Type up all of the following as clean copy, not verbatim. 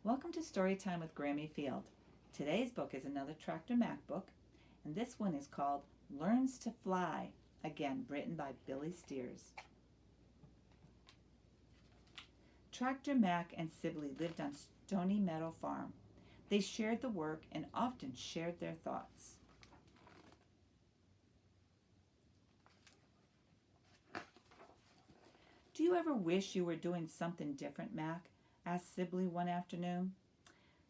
Welcome to Storytime with Grammy Field. Today's book is another Tractor Mac book, and this one is called Learns to Fly, again written by Billy Steers. Tractor Mac and Sibley lived on Stony Meadow Farm. They shared the work and often shared their thoughts. Do you ever wish you were doing something different, Mac? Asked Sibley one afternoon.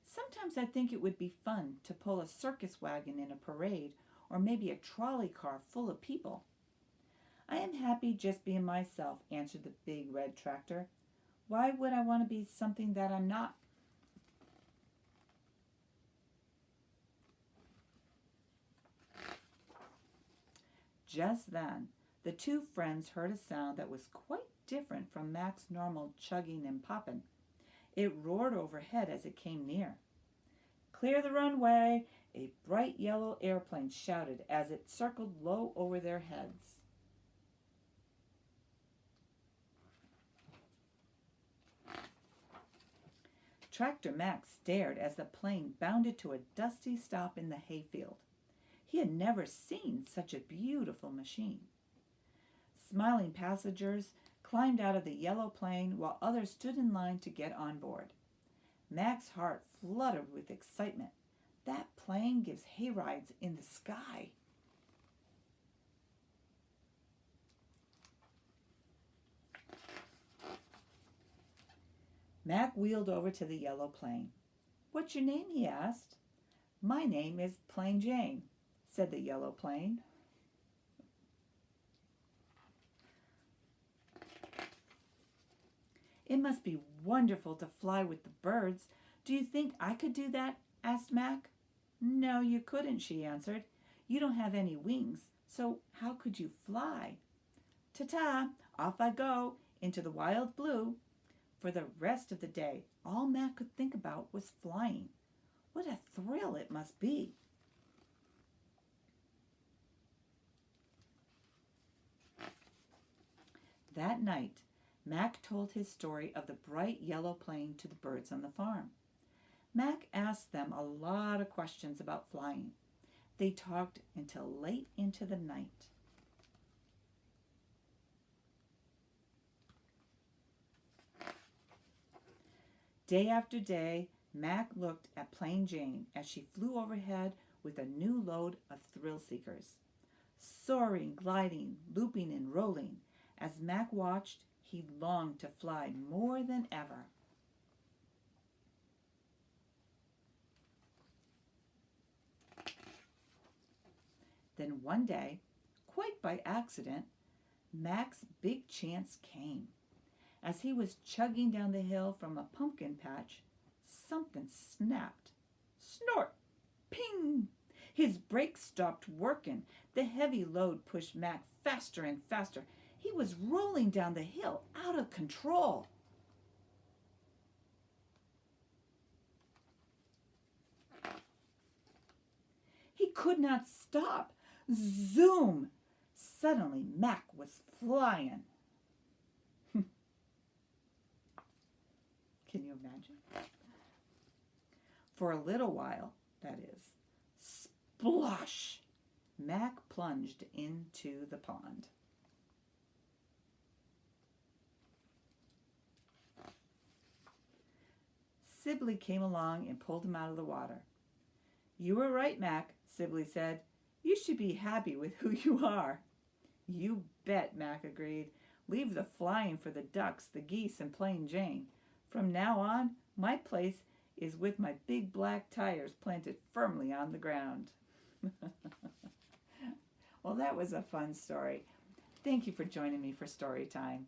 Sometimes I think it would be fun to pull a circus wagon in a parade or maybe a trolley car full of people. I am happy just being myself, answered the big red tractor. Why would I want to be something that I'm not? Just then, the two friends heard a sound that was quite different from Mac's normal chugging and popping. It roared overhead as it came near. Clear the runway, a bright yellow airplane shouted as it circled low over their heads. Tractor Mac stared as the plane bounded to a dusty stop in the hayfield. He had never seen such a beautiful machine. Smiling passengers climbed out of the yellow plane while others stood in line to get on board. Mac's heart fluttered with excitement. That plane gives hayrides in the sky. Mac wheeled over to the yellow plane. What's your name? He asked. My name is Plain Jane, said the yellow plane. It must be wonderful to fly with the birds. Do you think I could do that? Asked Mac. No, you couldn't, she answered. You don't have any wings, so how could you fly? Ta-ta, off I go, into the wild blue. For the rest of the day, all Mac could think about was flying. What a thrill it must be. That night, Mac told his story of the bright yellow plane to the birds on the farm. Mac asked them a lot of questions about flying. They talked until late into the night. Day after day, Mac looked at Plain Jane as she flew overhead with a new load of thrill seekers. Soaring, gliding, looping, and rolling, as Mac watched, he longed to fly more than ever. Then one day, quite by accident, Mac's big chance came. As he was chugging down the hill from a pumpkin patch, something snapped. Snort! Ping! His brakes stopped working. The heavy load pushed Mac faster and faster. He was rolling down the hill, out of control. He could not stop. Zoom! Suddenly, Mac was flying. Can you imagine? For a little while, that is. Splosh! Mac plunged into the pond. Sibley came along and pulled him out of the water. You were right, Mac, Sibley said. You should be happy with who you are. You bet, Mac agreed. Leave the flying for the ducks, the geese, and Plain Jane. From now on, my place is with my big black tires planted firmly on the ground. Well, that was a fun story. Thank you for joining me for story time.